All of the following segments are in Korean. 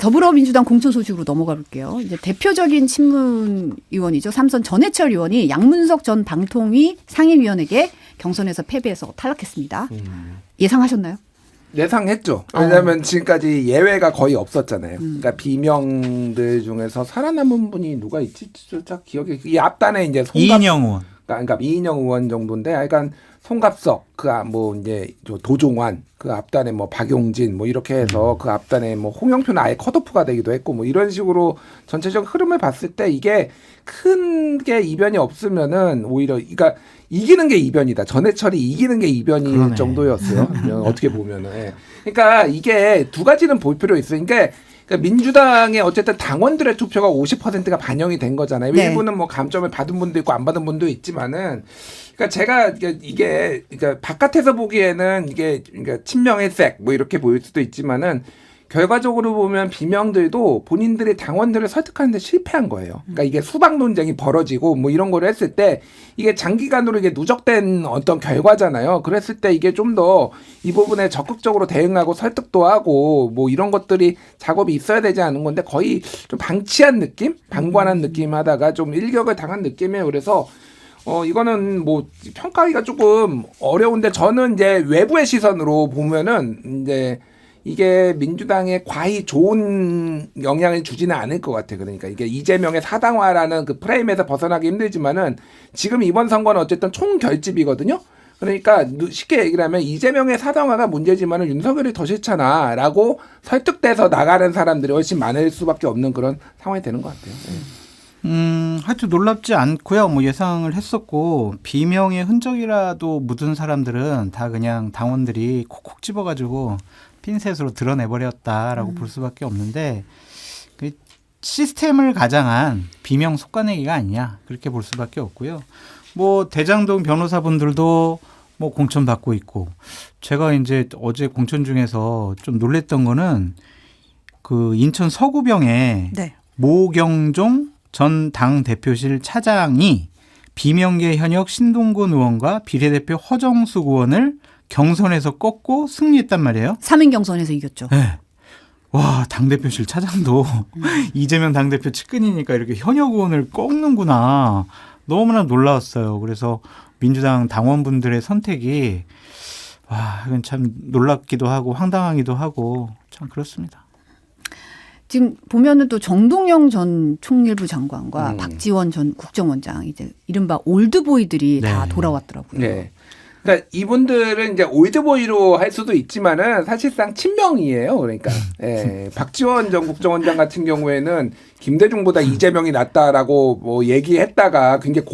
더불어민주당 공천 소식으로 넘어가 볼게요. 이제 대표적인 친문 의원이죠. 삼선 전해철 의원이 양문석 전 방통위 상임위원에게 경선에서 패배해서 탈락했습니다. 예상하셨나요? 예상했죠. 왜냐하면 지금까지 예외가 거의 없었잖아요. 그러니까 비명들 중에서 살아남은 분이 누가 있지? 딱 기억이. 이 앞단에 이제 이인영 의원. 그러니까 이인영 의원 정도인데, 약간 송갑석, 뭐 이제 도종환, 그 앞단에 뭐 박용진, 뭐 이렇게 해서 그 앞단에 뭐 홍영표는 아예 컷오프가 되기도 했고, 뭐 이런 식으로 전체적 흐름을 봤을 때 이게 큰 게 이변이 없으면은 오히려, 그러니까 이기는 게 이변이다. 전해철이 이기는 게 이변일 그러네. 정도였어요. 어떻게 보면은. 예. 그러니까 이게 두 가지는 볼 필요 있어요. 그러니까 민주당의 어쨌든 당원들의 투표가 50%가 반영이 된 거잖아요. 네. 일부는 뭐 감점을 받은 분도 있고 안 받은 분도 있지만은, 그러니까 제가 이게 그러니까 바깥에서 보기에는 이게 그러니까 친명일색 뭐 이렇게 보일 수도 있지만은, 결과적으로 보면 비명들도 본인들의 당원들을 설득하는데 실패한 거예요. 그러니까 이게 수박 논쟁이 벌어지고 뭐 이런 거를 했을 때 이게 장기간으로 이게 누적된 어떤 결과잖아요. 그랬을 때 이게 좀 더 이 부분에 적극적으로 대응하고 설득도 하고 뭐 이런 것들이 작업이 있어야 되지 않은 건데, 거의 좀 방치한 느낌? 방관한 느낌 하다가 좀 일격을 당한 느낌이에요. 그래서 이거는 뭐 평가하기가 조금 어려운데, 저는 이제 외부의 시선으로 보면은 이제 이게 민주당에 과히 좋은 영향을 주지는 않을 것 같아요. 그러니까 이게 이재명의 사당화라는 그 프레임에서 벗어나기 힘들지만은, 지금 이번 선거는 어쨌든 총결집이거든요. 그러니까 쉽게 얘기를 하면 이재명의 사당화가 문제지만은 윤석열이 더 싫잖아 라고 설득돼서 나가는 사람들이 훨씬 많을 수밖에 없는 그런 상황이 되는 것 같아요. 하여튼 놀랍지 않고요. 뭐 예상을 했었고, 비명의 흔적이라도 묻은 사람들은 다 그냥 당원들이 콕콕 집어가지고 핀셋으로 드러내버렸다라고 볼 수밖에 없는데, 그 시스템을 가장한 비명 속가내기가 아니냐, 그렇게 볼 수밖에 없고요. 뭐 대장동 변호사분들도 뭐 공천 받고 있고, 제가 이제 어제 공천 중에서 좀 놀랬던 거는 그 인천 서구병에 네. 모경종 전 당대표실 차장이 비명계 현역 신동근 의원과 비례대표 허정숙 의원을 경선에서 꺾고 승리했단 말이에요. 3인 경선에서 이겼죠. 네. 와, 당대표실 차장도 이재명 당대표 측근이니까 이렇게 현역 의원을 꺾는구나. 너무나 놀라웠어요. 그래서 민주당 당원분들의 선택이, 와, 이건 참 놀랍기도 하고 황당하기도 하고 참 그렇습니다. 지금 보면은 또 정동영 전 총일부 장관과 박지원 전 국정원장, 이제 이른바 올드보이들이 네. 다 돌아왔더라고요. 네. 그러니까 이분들은 이제 올드보이로 할 수도 있지만은 사실상 친명이에요. 그러니까 박지원 전 국정원장 같은 경우에는 김대중보다 이재명이 낫다라고 뭐 얘기했다가 굉장히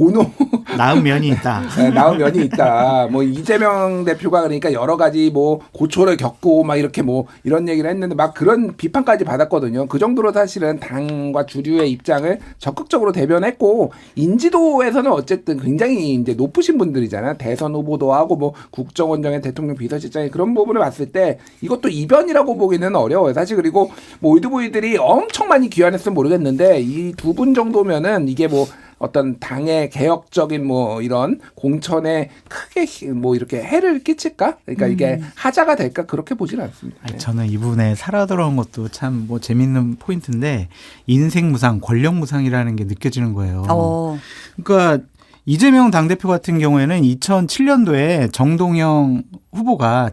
나은 면이 있다. 나은 면이 있다. 뭐 이재명 대표가 그러니까 여러 가지 뭐 고초를 겪고 막 이렇게 뭐 이런 얘기를 했는데, 막 그런 비판까지 받았거든요. 그 정도로 사실은 당과 주류의 입장을 적극적으로 대변했고, 인지도에서는 어쨌든 굉장히 이제 높으신 분들이잖아요. 대선 후보도 하고 뭐 국정원장의 대통령 비서실장의 그런 부분을 봤을 때 이것도 이변이라고 보기는 어려워요. 사실. 그리고 뭐 올드보이들이 엄청 많이 귀환했으면 모르겠는데, 이 두 분 정도면은 이게 뭐 어떤 당의 개혁적인 뭐 이런 공천에 크게 뭐 이렇게 해를 끼칠까? 그러니까 이게 하자가 될까? 그렇게 보지는 않습니다. 아니, 저는 이분에 살아 돌아온 것도 참 뭐 재밌는 포인트인데, 인생 무상, 권력 무상이라는 게 느껴지는 거예요. 그러니까 이재명 당대표 같은 경우에는 2007년도에 정동영 후보가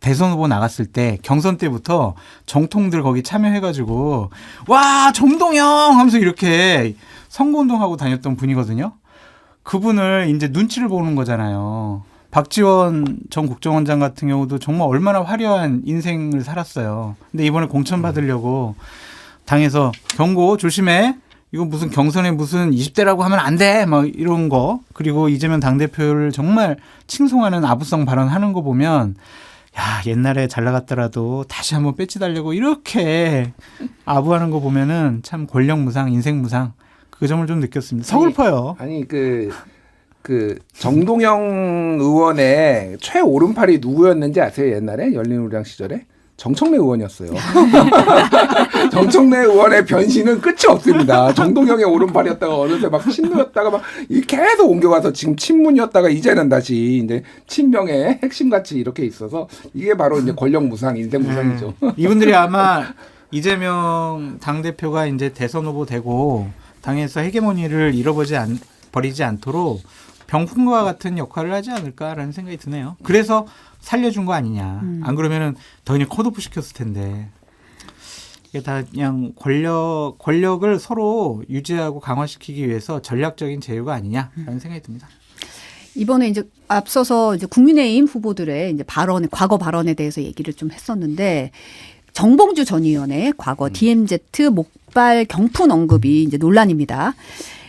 대선 후보 나갔을 때 경선 때부터 정통들 거기 참여해가지고 와 정동영 하면서 이렇게 선거운동하고 다녔던 분이거든요. 그분을 이제 눈치를 보는 거잖아요. 박지원 전 국정원장 같은 경우도 정말 얼마나 화려한 인생을 살았어요. 근데 이번에 공천 받으려고 당에서 경고 조심해. 이거 무슨 경선에 무슨 20대라고 하면 안 돼. 막 이런 거. 그리고 이재명 당대표를 정말 칭송하는 아부성 발언하는 거 보면, 야, 옛날에 잘 나갔더라도 다시 한번 배치달려고 이렇게 아부하는 거 보면은 참 권력 무상, 인생 무상. 그 점을 좀 느꼈습니다. 서글퍼요. 아니 그 정동영 의원의 최오른팔이 누구였는지 아세요? 옛날에 열린우리당 시절에? 정청래 의원이었어요. 정청래 의원의 변신은 끝이 없습니다. 정동영의 오른팔이었다가 어느새 막 친노였다가 막 계속 옮겨가서 지금 친문이었다가 이제는 다시 이제 친명의 핵심같이 이렇게 있어서, 이게 바로 이제 권력 무상, 인생 무상이죠. 이분들이 아마 이재명 당대표가 이제 대선 후보 되고 당에서 헤게모니를 버리지 않도록 병풍과 같은 역할을 하지 않을까라는 생각이 드네요. 그래서 살려준 거 아니냐. 안 그러면은 더 그냥 컷오프 시켰을 텐데. 이게 다 그냥 권력을 서로 유지하고 강화시키기 위해서 전략적인 제휴가 아니냐라는 생각이 듭니다. 이번에 이제 앞서서 이제 국민의힘 후보들의 이제 과거 발언에 대해서 얘기를 좀 했었는데 정봉주 전 의원의 과거 DMZ 목발 경품 언급이 이제 논란입니다.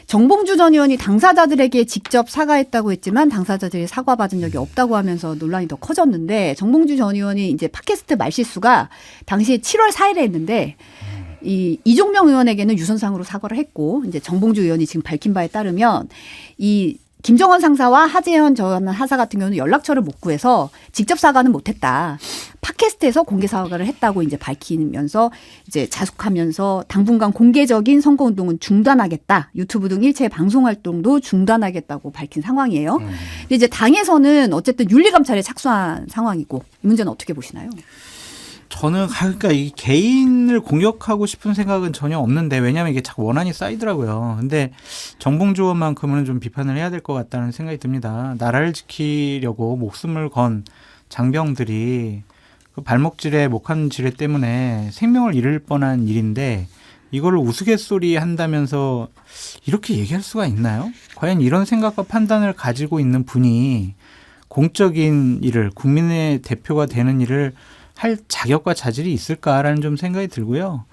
정봉주 전 의원이 당사자들에게 직접 사과했다고 했지만 당사자들이 사과받은 적이 없다고 하면서 논란이 더 커졌는데 정봉주 전 의원이 이제 팟캐스트 말실수가 당시에 7월 4일에 했는데 이종명 의원에게는 유선상으로 사과를 했고 이제 정봉주 의원이 지금 밝힌 바에 따르면 이 김정원 상사와 하재현 전 하사 같은 경우는 연락처를 못 구해서 직접 사과는 못했다. 팟캐스트에서 공개 사과를 했다고 이제 밝히면서 이제 자숙하면서 당분간 공개적인 선거운동은 중단하겠다. 유튜브 등 일체 방송 활동도 중단하겠다고 밝힌 상황이에요. 근데 이제 당에서는 어쨌든 윤리감찰에 착수한 상황이고 이 문제는 어떻게 보시나요? 저는 그러니까 이 개인을 공격하고 싶은 생각은 전혀 없는데 왜냐하면 이게 자꾸 원한이 쌓이더라고요. 근데 정봉주 의원만큼은 좀 비판을 해야 될 것 같다는 생각이 듭니다. 나라를 지키려고 목숨을 건 장병들이 그 발목질에 목한질에 때문에 생명을 잃을 뻔한 일인데 이거를 우스갯소리 한다면서 이렇게 얘기할 수가 있나요? 과연 이런 생각과 판단을 가지고 있는 분이 공적인 일을 국민의 대표가 되는 일을 할 자격과 자질이 있을까라는 좀 생각이 들고요.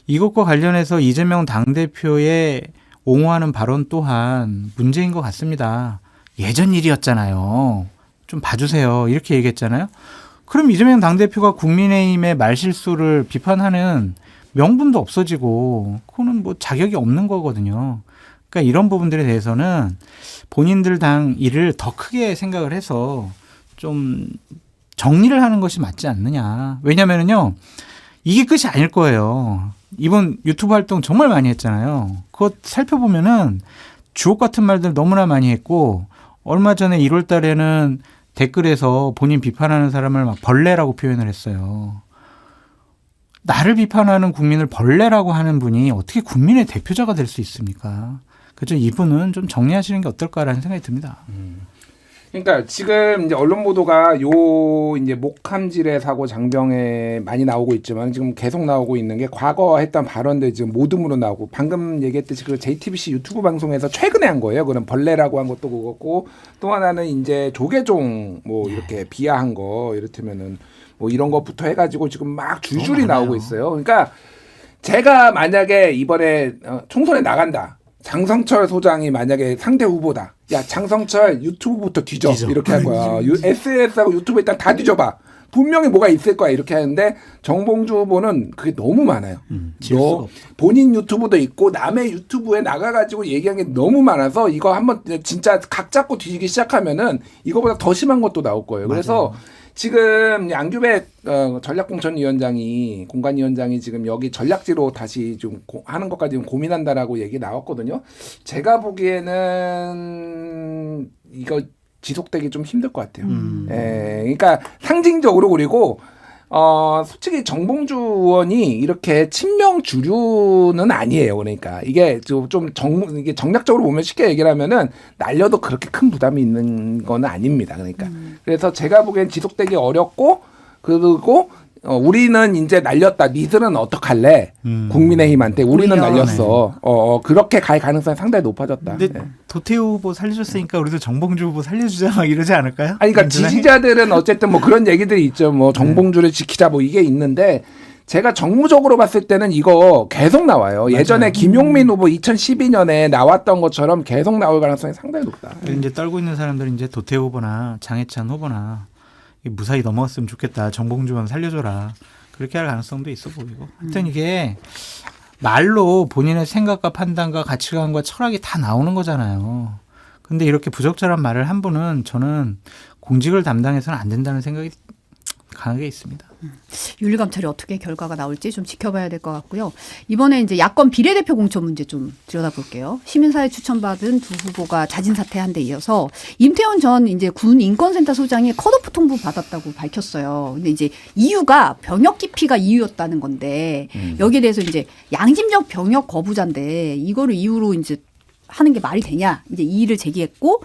이것과 관련해서 이재명 당대표의 옹호하는 발언 또한 문제인 것 같습니다. 예전 일이었잖아요. 좀 봐주세요. 이렇게 얘기했잖아요. 그럼 이재명 당대표가 국민의힘의 말실수를 비판하는 명분도 없어지고 그거는 뭐 자격이 없는 거거든요. 그러니까 이런 부분들에 대해서는 본인들 당 일을 더 크게 생각을 해서 좀 정리를 하는 것이 맞지 않느냐. 왜냐면은요, 이게 끝이 아닐 거예요. 이번 유튜브 활동 정말 많이 했잖아요. 그거 살펴보면은 주옥 같은 말들 너무나 많이 했고, 얼마 전에 1월 달에는 댓글에서 본인 비판하는 사람을 막 벌레라고 표현을 했어요. 나를 비판하는 국민을 벌레라고 하는 분이 어떻게 국민의 대표자가 될 수 있습니까? 그래서 이분은 좀 정리하시는 게 어떨까라는 생각이 듭니다. 그러니까 지금 이제 언론 보도가 요 이제 목함질의 사고 장병에 많이 나오고 있지만 지금 계속 나오고 있는 게 과거 했던 발언들 지금 모듬으로 나오고 방금 얘기했듯이 그 JTBC 유튜브 방송에서 최근에 한 거예요. 그런 벌레라고 한 것도 그렇고 또 하나는 이제 조계종 뭐 이렇게 비하한 거 이를테면은 뭐 이런 것부터 해가지고 지금 막 줄줄이 나오고 있어요. 그러니까 제가 만약에 이번에 총선에 나간다. 장성철 소장이 만약에 상대 후보다. 야, 장성철 유튜브부터 뒤져. 이렇게 할 거야. SNS하고 유튜브 일단 다 뒤져봐. 분명히 뭐가 있을 거야. 이렇게 하는데 정봉주 후보는 그게 너무 많아요. 너 본인 유튜브도 있고 남의 유튜브에 나가가지고 얘기한 게 너무 많아서 이거 한번 진짜 각 잡고 뒤지기 시작하면은 이거보다 더 심한 것도 나올 거예요. 맞아요. 그래서 지금 양규백 전략공천위원장이 공관위원장이 지금 여기 전략지로 다시 좀 하는 것까지 고민한다라고 얘기 나왔거든요. 제가 보기에는 이거 지속되기 좀 힘들 것 같아요. 예, 그러니까 상징적으로 그리고 솔직히 정봉주 의원이 이렇게 친명 주류는 아니에요. 그러니까 이게 이게 정략적으로 보면 쉽게 얘기를 하면은 날려도 그렇게 큰 부담이 있는 거는 아닙니다. 그러니까 그래서 제가 보기엔 지속되기 어렵고 그리고 우리는 이제 날렸다. 니들은 어떡할래? 국민의힘한테 우리는 날렸어. 그렇게 갈 가능성이 상당히 높아졌다. 근데 도태우 후보 살려줬으니까 우리도 정봉주 후보 살려주자 막 이러지 않을까요? 아니, 그러니까 지지자들은 어쨌든 뭐 그런 얘기들이 있죠. 뭐 정봉주를 지키자 뭐 이게 있는데 제가 정무적으로 봤을 때는 이거 계속 나와요. 맞아요. 예전에 김용민 후보 2012년에 나왔던 것처럼 계속 나올 가능성이 상당히 높다. 이제 떨고 있는 사람들은 이제 도태우 후보나 장해찬 후보나 무사히 넘어갔으면 좋겠다. 정봉주만 살려줘라. 그렇게 할 가능성도 있어 보이고. 하여튼 이게 말로 본인의 생각과 판단과 가치관과 철학이 다 나오는 거잖아요. 근데 이렇게 부적절한 말을 한 분은 저는 공직을 담당해서는 안 된다는 생각이 강하게 있습니다. 윤리감찰이 어떻게 결과가 나올지 좀 지켜봐야 될 것 같고요. 이번에 이제 야권 비례대표 공천 문제 좀 들여다볼게요. 시민사회 추천받은 두 후보가 자진 사퇴한 데 이어서 임태원 전 이제 군 인권센터 소장이 컷오프 통보 받았다고 밝혔어요. 근데 이제 이유가 병역 기피가 이유였다는 건데 여기에 대해서 이제 양심적 병역 거부자인데 이거를 이유로 이제 하는 게 말이 되냐 이제 이의를 제기했고.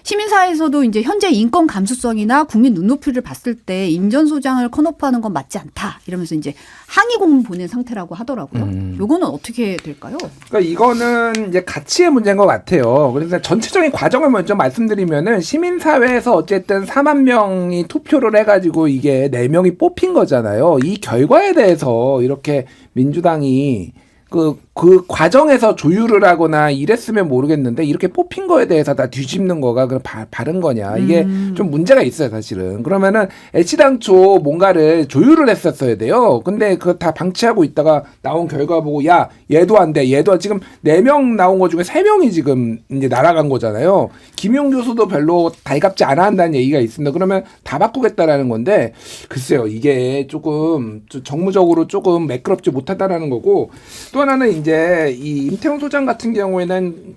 시민사회에서도 이제 현재 인권 감수성이나 국민 눈높이를 봤을 때 임 전 소장을 컷오프하는 건 맞지 않다 이러면서 이제 항의 공문 보낸 상태라고 하더라고요. 요거는 어떻게 될까요? 그러니까 이거는 이제 가치의 문제인 것 같아요. 그래서 전체적인 과정을 먼저 말씀드리면은 시민사회에서 어쨌든 4만 명이 투표를 해가지고 이게 4명이 뽑힌 거잖아요. 이 결과에 대해서 이렇게 민주당이 그 과정에서 조율을 하거나 이랬으면 모르겠는데 이렇게 뽑힌 거에 대해서 다 뒤집는 거가 그럼 바른 거냐. 이게 좀 문제가 있어요, 사실은. 그러면은 애시당초 뭔가를 조율을 했었어야 돼요. 근데 그거 다 방치하고 있다가 나온 결과 보고 야, 얘도 안 돼. 얘도 지금 4명 나온 거 중에 3명이 지금 이제 날아간 거잖아요. 김용 교수도 별로 달갑지 않아 한다는 얘기가 있습니다. 그러면 다 바꾸겠다라는 건데 글쎄요. 이게 조금 정무적으로 조금 매끄럽지 못하다라는 거고 또 하나는 이제 이 임태훈 소장 같은 경우에는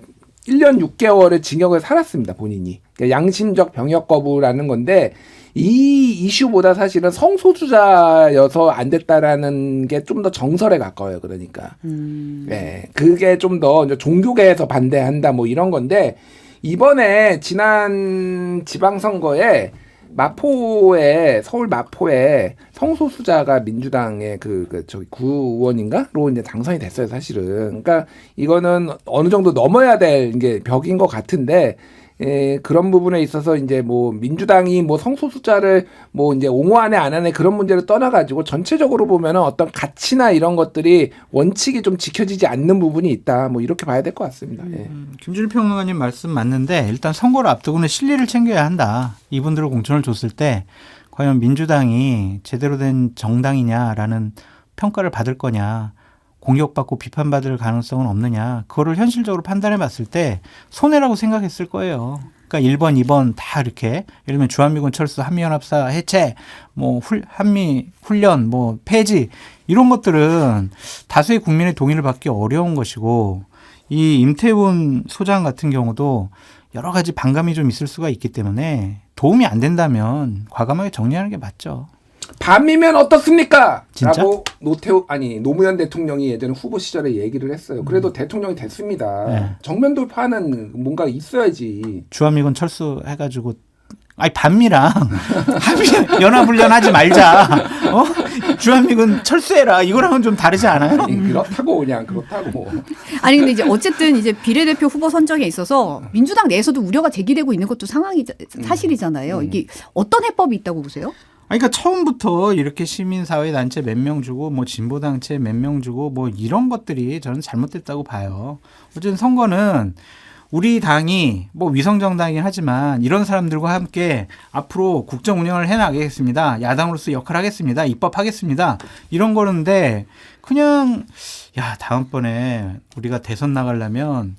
1년 6개월의 징역을 살았습니다. 본인이. 그러니까 양심적 병역 거부라는 건데 이 이슈보다 사실은 성소수자여서 안 됐다라는 게 좀 더 정설에 가까워요. 그러니까. 네, 그게 좀 더 종교계에서 반대한다 뭐 이런 건데 이번에 지난 지방선거에 서울 마포에 성소수자가 민주당의 저기 구의원인가로 이제 당선이 됐어요, 사실은. 그러니까 이거는 어느 정도 넘어야 될 게 벽인 것 같은데, 그런 부분에 있어서 이제 뭐 민주당이 뭐 성소수자를 뭐 이제 옹호하네 안 하네 그런 문제를 떠나가지고 전체적으로 보면은 어떤 가치나 이런 것들이 원칙이 좀 지켜지지 않는 부분이 있다. 뭐 이렇게 봐야 될 것 같습니다. 예. 김준일 평론가님 말씀 맞는데 일단 선거를 앞두고는 실리를 챙겨야 한다. 이분들을 공천을 줬을 때 과연 민주당이 제대로 된 정당이냐라는 평가를 받을 거냐. 공격받고 비판받을 가능성은 없느냐. 그거를 현실적으로 판단해 봤을 때 손해라고 생각했을 거예요. 그러니까 1번, 2번 다 이렇게 예를 들면 주한미군 철수, 한미연합사 해체, 뭐 한미 훈련, 뭐 폐지 이런 것들은 다수의 국민의 동의를 받기 어려운 것이고 이 임태훈 소장 같은 경우도 여러 가지 반감이 좀 있을 수가 있기 때문에 도움이 안 된다면 과감하게 정리하는 게 맞죠. 밤이면 어떻습니까? 진짜? 라고 노무현 대통령이 예전에 후보 시절에 얘기를 했어요. 그래도 대통령이 됐습니다. 네. 정면 돌파하는 뭔가 있어야지. 주한미군 철수해가지고 반미랑 한미 연합훈련 하지 말자. 주한미군 철수해라. 이거랑은 좀 다르지 않아요? 그렇다고. 아니 근데 이제 어쨌든 이제 비례대표 후보 선정에 있어서 민주당 내에서도 우려가 제기되고 있는 것도 사실이잖아요. 이게 어떤 해법이 있다고 보세요? 그러니까 처음부터 이렇게 시민사회단체 몇 명 주고 뭐 진보단체 몇 명 주고 뭐 이런 것들이 저는 잘못됐다고 봐요. 어쨌든 선거는 우리 당이 뭐 위성정당이긴 하지만 이런 사람들과 함께 앞으로 국정 운영을 해나가겠습니다. 야당으로서 역할하겠습니다. 입법하겠습니다. 이런 거는데 그냥 다음번에 우리가 대선 나가려면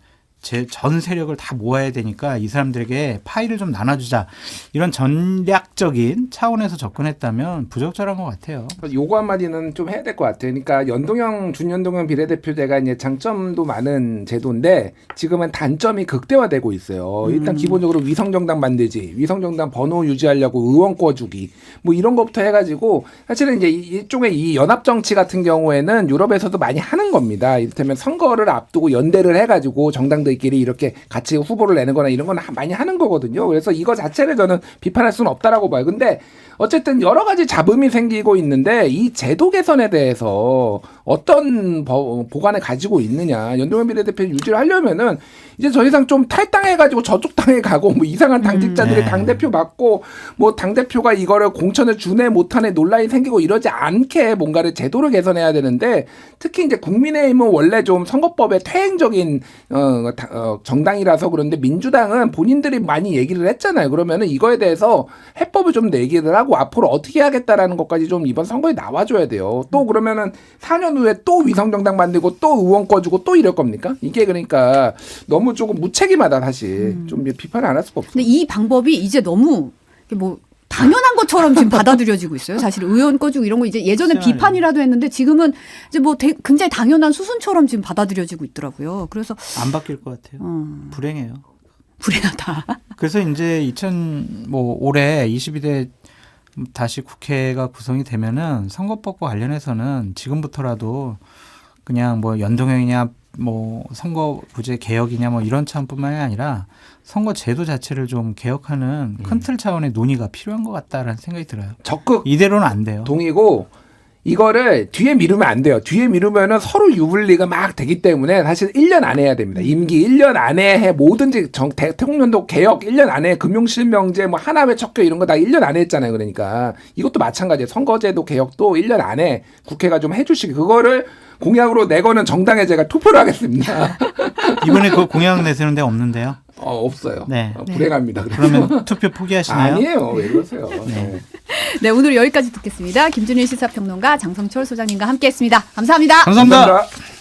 전 세력을 다 모아야 되니까 이 사람들에게 파일을 좀 나눠주자. 이런 전략적인 차원에서 접근했다면 부적절한 것 같아요. 요거 한마디는 좀 해야 될 것 같아요. 그러니까 준연동형 비례대표제가 이제 장점도 많은 제도인데 지금은 단점이 극대화되고 있어요. 일단 기본적으로 위성정당 만들지, 위성정당 번호 유지하려고 의원 꿔주기, 뭐 이런 것부터 해가지고 사실은 이제 일종의 이 연합정치 같은 경우에는 유럽에서도 많이 하는 겁니다. 이를테면 선거를 앞두고 연대를 해가지고 정당들 끼리 이렇게 같이 후보를 내는 거나 이런 건 많이 하는 거거든요. 그래서 이거 자체를 저는 비판할 수는 없다라고 봐요. 근데 어쨌든 여러 가지 잡음이 생기고 있는데 이 제도 개선에 대해서 어떤 보관을 가지고 있느냐. 연동형 비례대표 유지를 하려면은 이제 더 이상 좀 탈당해가지고 저쪽 당에 가고 뭐 이상한 당직자들이 당대표 맡고 뭐 당대표가 이거를 공천을 주네 못하네 논란이 생기고 이러지 않게 뭔가를 제도를 개선해야 되는데 특히 이제 국민의힘은 원래 좀 선거법에 퇴행적인 정당이라서 그런데 민주당은 본인들이 많이 얘기를 했잖아요. 그러면은 이거에 대해서 해법을 좀 내기를 하고 앞으로 어떻게 하겠다라는 것까지 좀 이번 선거에 나와줘야 돼요. 또 그러면은 4년 후에 또 위성정당 만들고 또 의원 꺼주고 또 이럴 겁니까? 이게 그러니까 너무 조금 무책임하다 사실. 좀 비판을 안 할 수가 없어요. 근데 이 방법이 이제 너무 뭐 당연한 것처럼 지금 받아들여지고 있어요. 사실 의원 꺼주고 이런 거 이제 예전에 그렇죠. 비판이라도 했는데 지금은 이제 뭐 굉장히 당연한 수순처럼 지금 받아들여지고 있더라고요. 그래서 안 바뀔 것 같아요. 불행해요. 불행하다. 그래서 이제 올해 22대 다시 국회가 구성이 되면은 선거법과 관련해서는 지금부터라도 그냥 뭐 연동형이냐 뭐 선거구제 개혁이냐 뭐 이런 차원뿐만이 아니라 선거 제도 자체를 좀 개혁하는 큰 틀 차원의 논의가 필요한 것 같다라는 생각이 들어요. 적극 이대로는 안 돼요. 동의고 이거를 뒤에 미루면 안 돼요. 뒤에 미루면은 서로 유불리가 막 되기 때문에 사실 1년 안에 해야 됩니다. 임기 1년 안에 해 뭐든지 대통령도 개혁 1년 안에 금융실명제 뭐 하나회 척결 이런 거 다 1년 안에 했잖아요. 그러니까 이것도 마찬가지예요. 선거제도 개혁도 1년 안에 국회가 좀 해주시기 그거를 공약으로 내거는 정당에 제가 투표를 하겠습니다. 이번에 그 공약 내세우는 데 없는데요. 없어요. 네. 불행합니다. 그러면 투표 포기하시나요? 아니에요. 왜 그러세요? 네. 네, 오늘 여기까지 듣겠습니다. 김준일 시사평론가 장성철 소장님과 함께했습니다. 감사합니다. 감사합니다. 감사합니다.